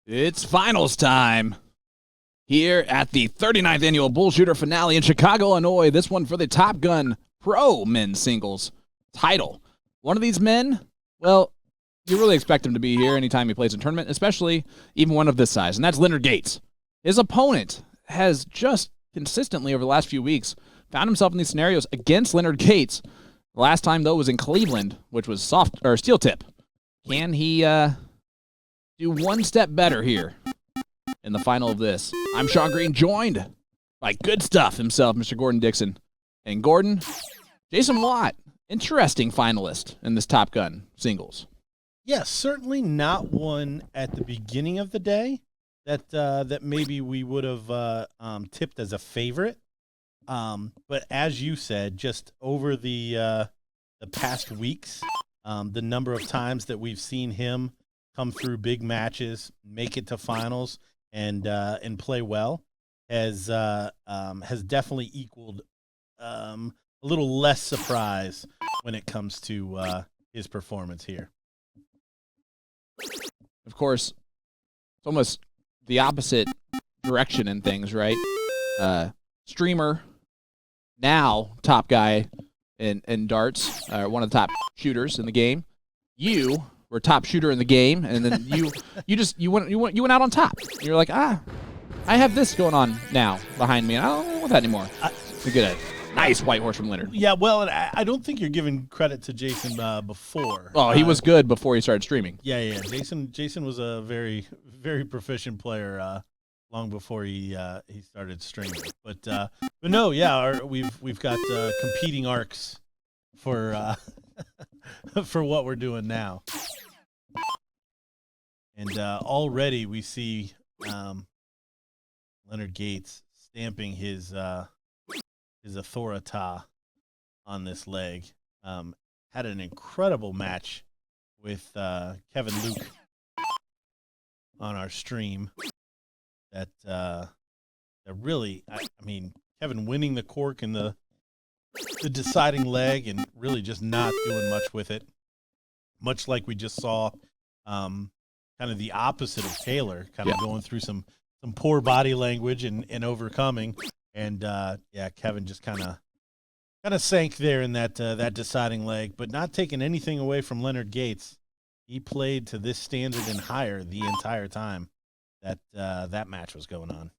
It's finals time here at the 39th Annual BullShooter Finale in Chicago, Illinois. This one for the Top Gun Pro Men's Singles title. One of these men, well, you really expect him to be here anytime he plays a tournament, especially even one of this size, and that's Leonard Gates. His opponent has just consistently over the last few weeks found himself in these scenarios against Leonard Gates. The last time, though, was in Cleveland, which was steel tip. Can he do one step better here in the final of this? I'm Sean Green, joined by good stuff himself, Mr. Gordon Dixon. And Gordon, Jason Watt, interesting finalist in this Top Gun singles. Yes, certainly not one at the beginning of the day that maybe we would have tipped as a favorite. But as you said, just over the past weeks, the number of times that we've seen him come through big matches, make it to finals, and play well has definitely equaled a little less surprise when it comes to his performance here. Of course, it's almost the opposite direction in things, right? Streamer, now top guy in darts, one of the top shooters in the game. You were top shooter in the game, and then you went out on top. You're like, I have this going on now behind me, and I don't want that anymore. You're good at it. Nice white horse from Leonard. Yeah, well, I don't think you're giving credit to Jason before. Oh, he was good before he started streaming. Yeah. Jason was a very, very proficient player long before he started streaming. But no, yeah, we've got competing arcs for for what we're doing now. And already we see Leonard Gates stamping his authority on this leg. Had an incredible match with Kevin Luke on our stream. That really, I mean, Kevin winning the cork in the deciding leg and really just not doing much with it. Much like we just saw, kind of the opposite of Taylor, kind of going through some poor body language and overcoming. And Kevin just kind of sank there in that deciding leg, but not taking anything away from Leonard Gates. He played to this standard and higher the entire time that match was going on.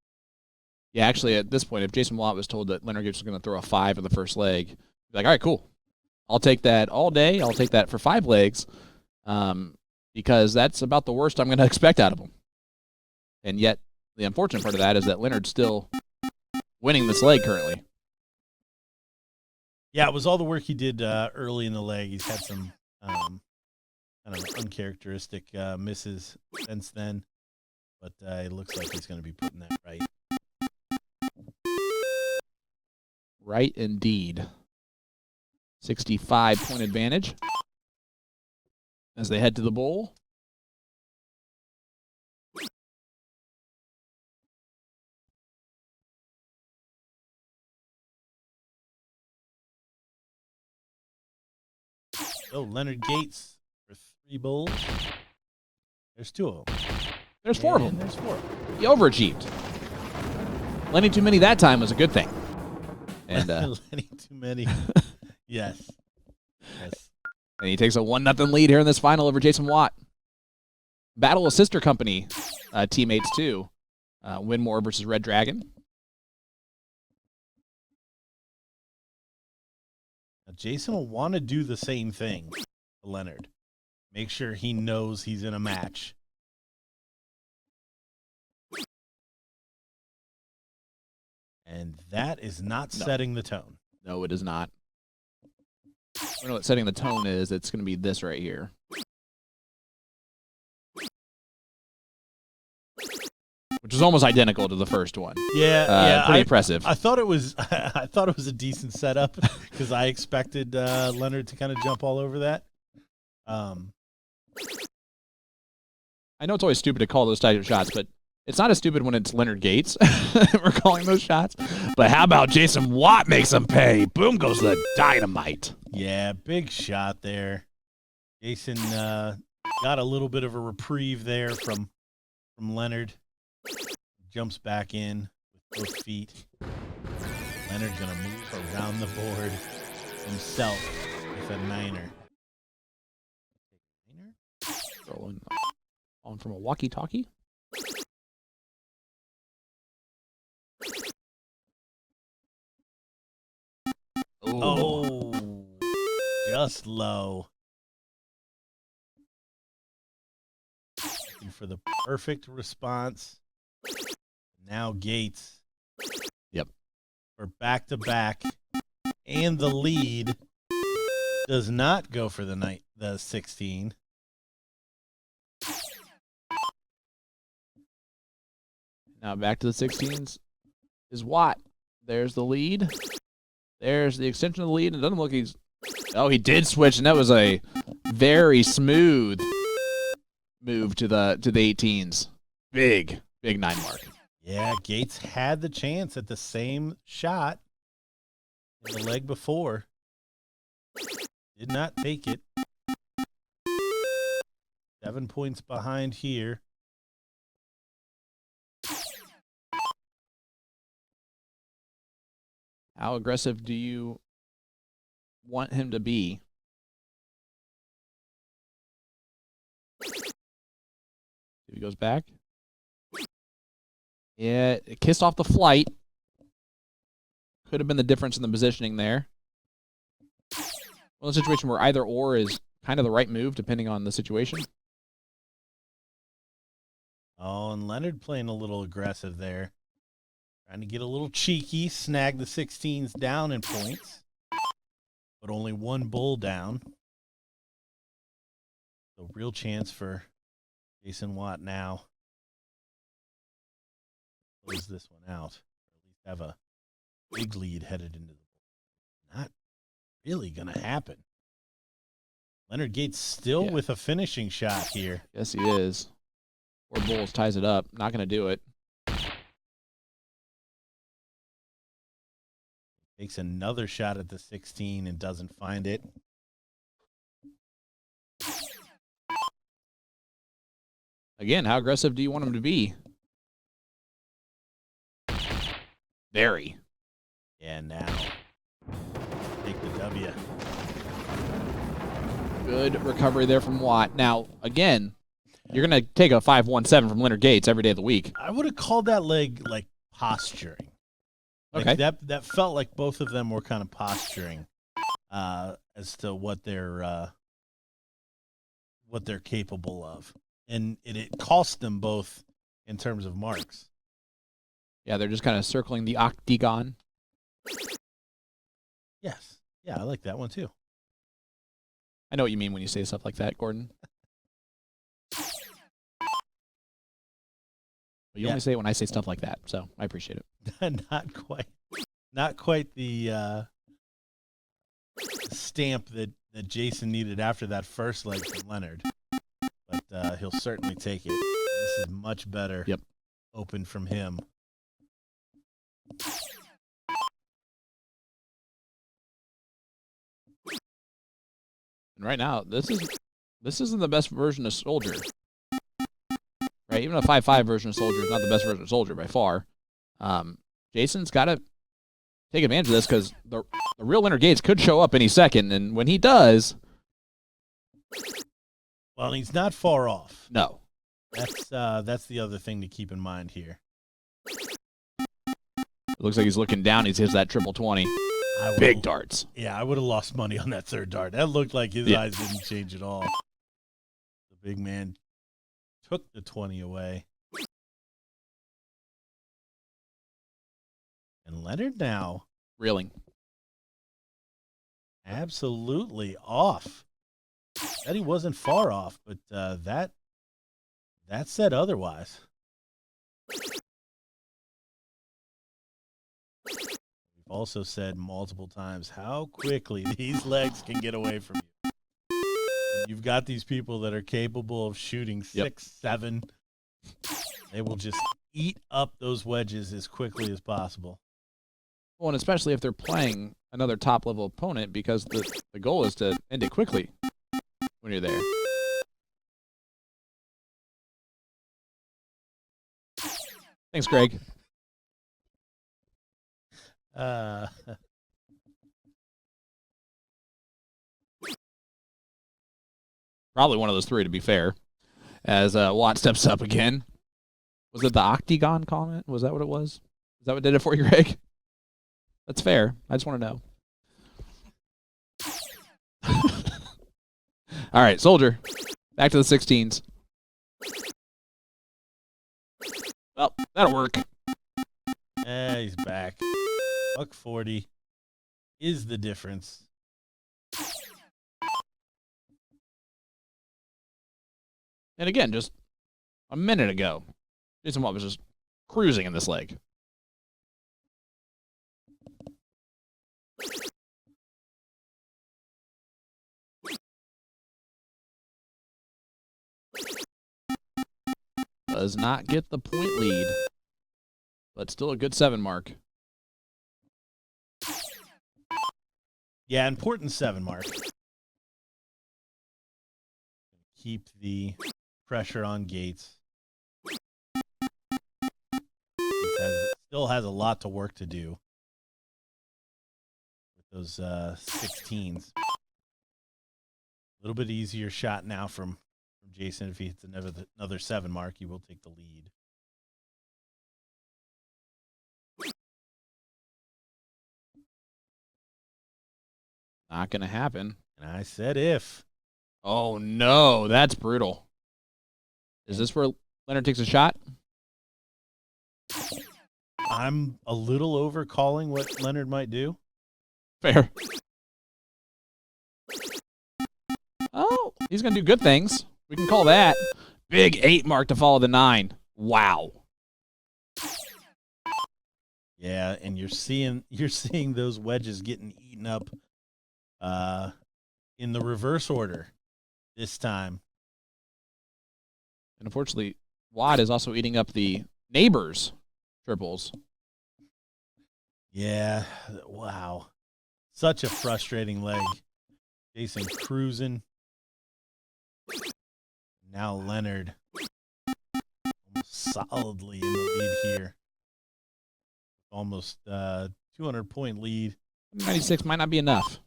Yeah, actually, at this point, if Jason Watt was told that Leonard Gates was going to throw a 5 in the first leg, he'd be like, all right, cool. I'll take that all day. I'll take that for 5 legs, because that's about the worst I'm going to expect out of him. And yet, the unfortunate part of that is that Leonard's still winning this leg currently. Yeah, it was all the work he did early in the leg. He's had some kind of uncharacteristic misses since then, but it looks like he's going to be putting that right. Right indeed. 65-point advantage as they head to the bowl. Oh, Leonard Gates for 3 bowls. There's 2 of them. There's 4 of them. There's 4. He overachieved. Lenny too many that time was a good thing. And Lenny too many. Yes. And he takes a 1-0 lead here in this final over Jason Watt. Battle of sister company teammates too. Winmore versus Red Dragon. Now, Jason will want to do the same thing to Leonard. Make sure he knows he's in a match. And that is not setting the tone. No, it is not. I don't know what setting the tone is. It's going to be this right here. Which is almost identical to the first one. Yeah, pretty impressive. I thought it was a decent setup because I expected Leonard to kind of jump all over that. I know it's always stupid to call those types of shots, but it's not as stupid when it's Leonard Gates. We're calling those shots. But how about Jason Watt makes them pay? Boom goes the dynamite. Yeah, big shot there. Jason got a little bit of a reprieve there from from Leonard. Jumps back in with both feet. Leonard going to move around the board himself with a niner. Rolling on from a walkie-talkie. Oh, just low. Looking for the perfect response. Now Gates. Yep. For back-to-back. And the lead does not go for the 16. Now back to the 16s is Watt. There's the lead. There's the extension of the lead. It doesn't look he's... Oh, he did switch, and that was a very smooth move to the 18s. Big 9 mark. Yeah, Gates had the chance at the same shot in the leg before. Did not take it. 7 points behind here. How aggressive do you want him to be? If he goes back. Yeah, it kissed off the flight. Could have been the difference in the positioning there. Well, a situation where either or is kind of the right move, depending on the situation. Oh, and Leonard playing a little aggressive there. Trying to get a little cheeky, snag the 16s down in points. But only one bull down. So real chance for Jason Watt now. Close this one out. Or at least have a big lead headed into the bull. Not really going to happen. Leonard Gates still with a finishing shot here. Yes, he is. Four bulls ties it up. Not going to do it. Takes another shot at the 16 and doesn't find it. Again, how aggressive do you want him to be? Very. Yeah, now take the W. Good recovery there from Watt. Now, again, you're going to take a 5-1-7 from Leonard Gates every day of the week. I would have called that leg like posturing. Like Okay. that felt like both of them were kind of posturing as to what they're capable of. And it cost them both in terms of marks. Yeah, they're just kind of circling the octagon. Yes. Yeah, I like that one too. I know what you mean when you say stuff like that, Gordon. But you only say it when I say stuff like that, so I appreciate it. Not quite the stamp that Jason needed after that first leg from Leonard. But he'll certainly take it. This is much better. Yep. Open from him. And right now, this isn't the best version of Soldier. Right? Even a 5-5 version of Soldier is not the best version of Soldier by far. Jason's got to take advantage of this because the real Leonard Gates could show up any second, and when he does... Well, he's not far off. No. That's the other thing to keep in mind here. It looks like he's looking down. He hits that triple 20. Big darts. Yeah, I would have lost money on that third dart. That looked like his eyes didn't change at all. The big man took the 20 away. And Leonard now reeling. Absolutely off. That he wasn't far off, but that said otherwise. We've also said multiple times how quickly these legs can get away from you. You've got these people that are capable of shooting 6, 7. They will just eat up those wedges as quickly as possible. Well, and especially if they're playing another top-level opponent, because the goal is to end it quickly when you're there. Thanks, Greg. Probably one of those three, to be fair. As Watt steps up again. Was it the octagon comment? Was that what it was? Is that what did it for you, Greg? That's fair. I just want to know. All right, Soldier. Back to the 16s. Well, that'll work. He's back. $140 is the difference. And again, just a minute ago, Jason Watt was just cruising in this leg. Does not get the point lead, but still a good 7 mark. Yeah, important 7 mark. Keep the pressure on Gates. Still has a lot to work to do with those 16s. A little bit easier shot now from Jason. If he hits another 7 mark, he will take the lead. Not going to happen. And I said if. Oh, no. That's brutal. Is this where Leonard takes a shot? I'm a little over calling what Leonard might do. Fair. Oh, he's going to do good things. We can call that. Big 8 mark to follow the 9. Wow. Yeah, and you're seeing those wedges getting eaten up in the reverse order this time. And unfortunately, Watt is also eating up the neighbors' triples. Yeah, wow. Such a frustrating leg. Jason cruising. Now Leonard almost solidly in the lead here. Almost 200-point lead. 96 might not be enough.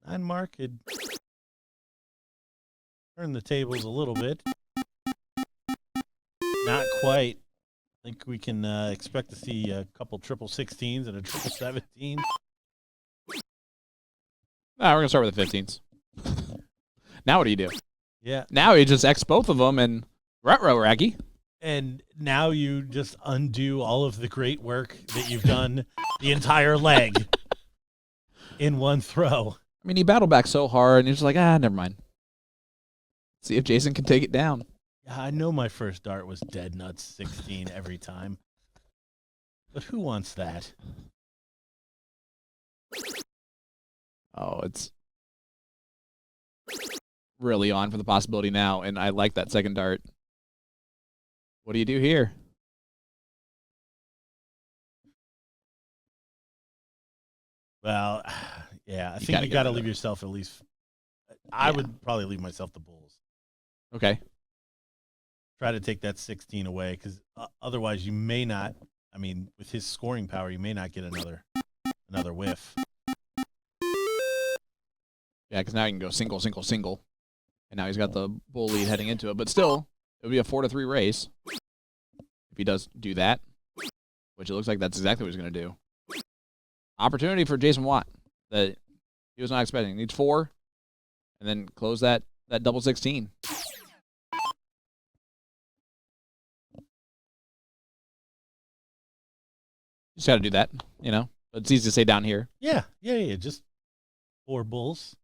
9 mark could turn the tables a little bit. Not quite. I think we can expect to see a couple triple 16s and a triple 17. We're going to start with the 15s. Now what do you do? Yeah. Now you just X both of them and rut-row, Raggy. And now you just undo all of the great work that you've done the entire leg in one throw. I mean, he battled back so hard, and he's just like, never mind. See if Jason can take it down. Yeah, I know my first dart was dead nuts 16 every time. But who wants that? Oh, it's really on for the possibility now, and I like that second dart. What do you do here? Well, yeah, I think you got to leave yourself at least. I would probably leave myself the bulls. Okay. Try to take that 16 away because otherwise you may not. I mean, with his scoring power, you may not get another whiff. Yeah, because now he can go single, single, single. And now he's got the bull lead heading into it. But still, it would be a 4-3 race if he does do that, which it looks like that's exactly what he's going to do. Opportunity for Jason Watt that he was not expecting. He needs 4 and then close that double 16. Just got to do that, you know. But it's easy to say down here. Yeah. Just 4 bulls.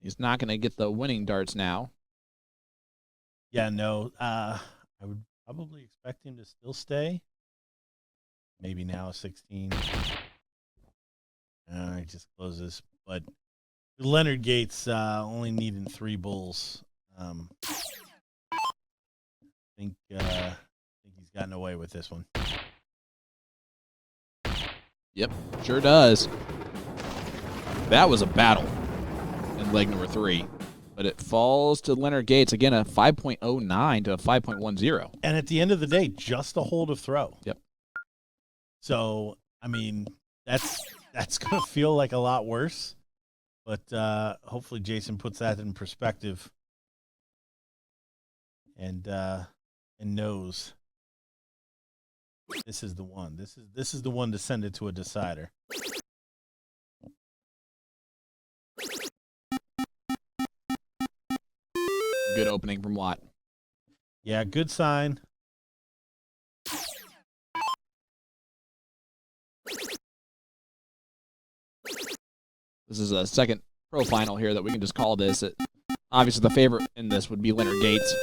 He's not going to get the winning darts now. Yeah, no. I would probably expect him to still stay. Maybe now 16. He just closes. But Leonard Gates only needing 3 bulls. I think think he's gotten away with this one. Yep, sure does. That was a battle in leg number 3. But it falls to Leonard Gates. Again, a 5.09 to a 5.10. And at the end of the day, just a hold of throw. Yep. So, I mean, that's going to feel like a lot worse. But hopefully Jason puts that in perspective and knows this is the one. This is the one to send it to a decider. Good opening from Watt. Yeah, good sign. This is a second pro final here that we can just call this. Obviously, the favorite in this would be Leonard Gates.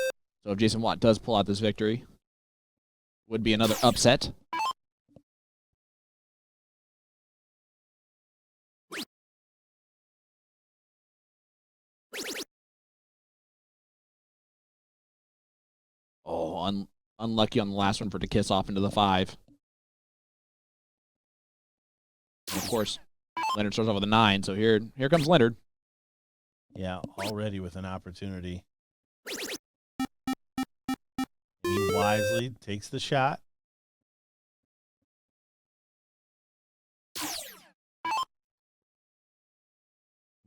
So if Jason Watt does pull out this victory, would be another upset. Oh, unlucky on the last one for it to kiss off into the 5. And of course, Leonard starts off with a 9, so here comes Leonard. Yeah, already with an opportunity. He wisely takes the shot.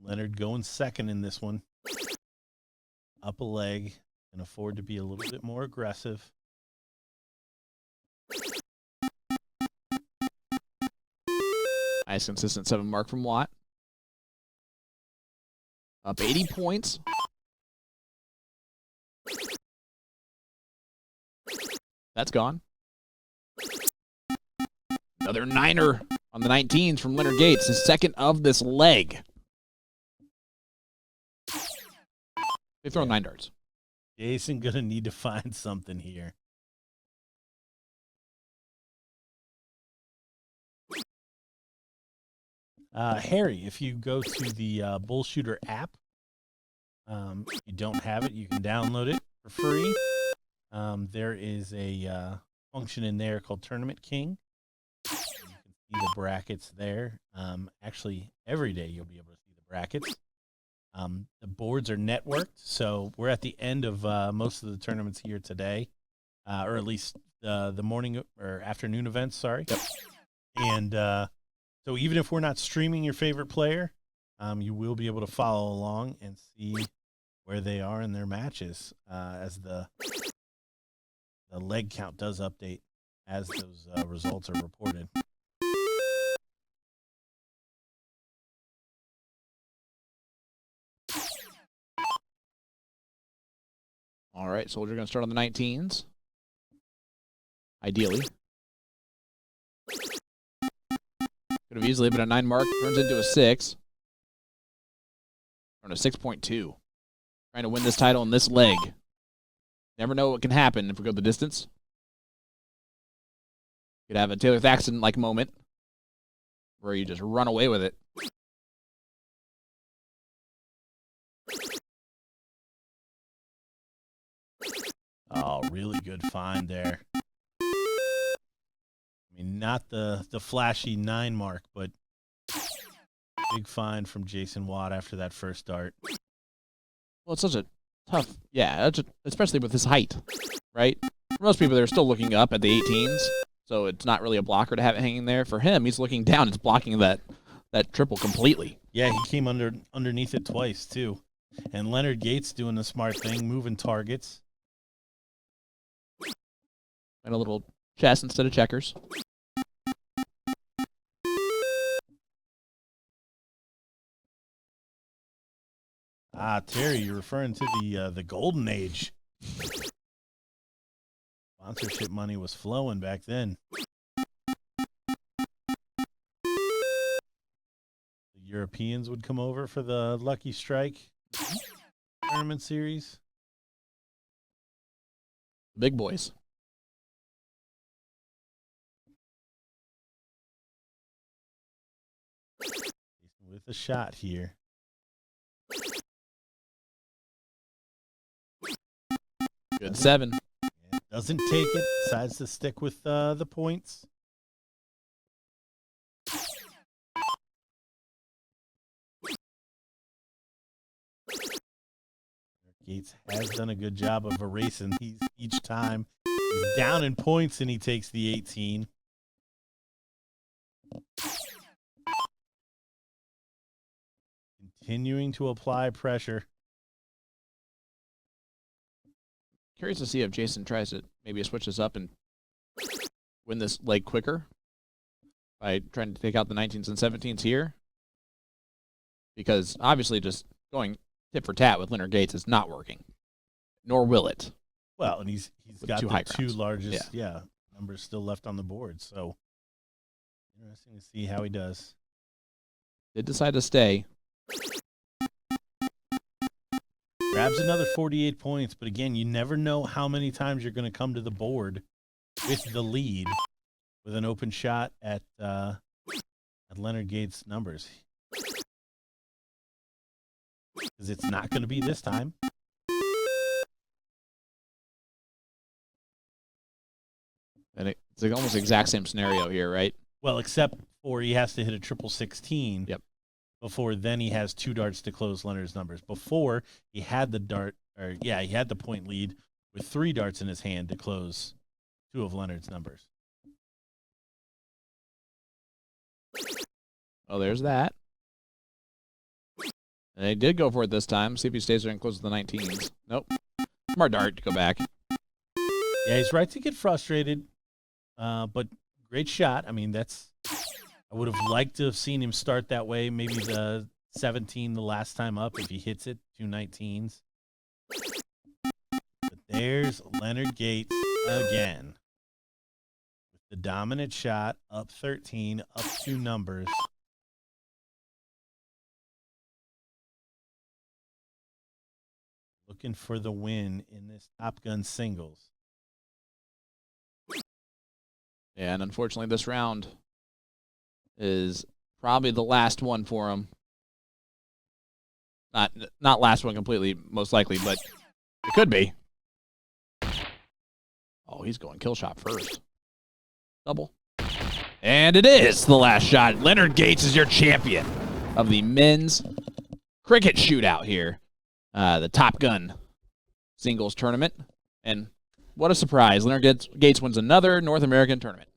Leonard going second in this one. Up a leg. Can afford to be a little bit more aggressive. Nice consistent 7 mark from Watt. Up 80 points. That's gone. Another 9er on the 19s from Leonard Gates, his second of this leg. They've thrown 9 darts. Jason gonna need to find something here. Harry, if you go to the BullShooter app, if you don't have it, you can download it for free. There is a function in there called Tournament King. You can see the brackets there. Actually, every day you'll be able to see the brackets. The boards are networked, so we're at the end of most of the tournaments here today, or at least the morning or afternoon events, sorry. Yep. And so even if we're not streaming your favorite player, you will be able to follow along and see where they are in their matches as the leg count does update as those results are reported. All right, Soldier going to start on the 19s. Ideally. Could have easily been a 9 mark. Turns into a 6. Or a 6.2. Trying to win this title in this leg. Never know what can happen if we go the distance. Could have a Taylor Thaxton-like moment where you just run away with it. Oh, really good find there. I mean, not the flashy 9 mark, but big find from Jason Watt after that first dart. Well, it's such a tough, especially with his height, right? For most people, they're still looking up at the 18s, so it's not really a blocker to have it hanging there. For him, he's looking down. It's blocking that triple completely. Yeah, he came underneath it twice, too. And Leonard Gates doing the smart thing, moving targets. And a little chess instead of checkers. Ah, Terry, you're referring to the golden age. Sponsorship money was flowing back then. The Europeans would come over for the Lucky Strike tournament series. Big boys. With a shot here. Good 7. It Doesn't take it. Decides to stick with the points. Gates has done a good job of erasing these each time. He's down in points and he takes the 18. Continuing to apply pressure. Curious to see if Jason tries to maybe switch this up and win this leg quicker by trying to take out the 19s and 17s here. Because obviously just going tit for tat with Leonard Gates is not working, nor will it. Well, and he's got two the high two grounds. largest numbers still left on the board. So interesting to see how he does. Did decide to stay. Grabs another 48 points, but again, you never know how many times you're going to come to the board with the lead with an open shot at Leonard Gates' numbers. Because it's not going to be this time. And it's like almost the exact same scenario here, right? Well, except for he has to hit a triple 16. Yep. Before then he has 2 darts to close Leonard's numbers. Before he had the he had the point lead with 3 darts in his hand to close 2 of Leonard's numbers. Oh, there's that. And they did go for it this time. See if he stays there and closes the 19s. Nope. Smart dart to go back. Yeah, he's right to get frustrated. But great shot. I mean, I would have liked to have seen him start that way. Maybe the 17 the last time up if he hits it, 2 19s. But there's Leonard Gates again. With the dominant shot, up 13, up 2 numbers. Looking for the win in this Top Gun singles. Yeah, and unfortunately this round is probably the last one for him. Not last one completely, most likely, but it could be. Oh, he's going kill shot first. Double. And it is the last shot. Leonard Gates is your champion of the men's cricket shootout here. The Top Gun singles tournament. And what a surprise. Leonard Gates wins another North American tournament.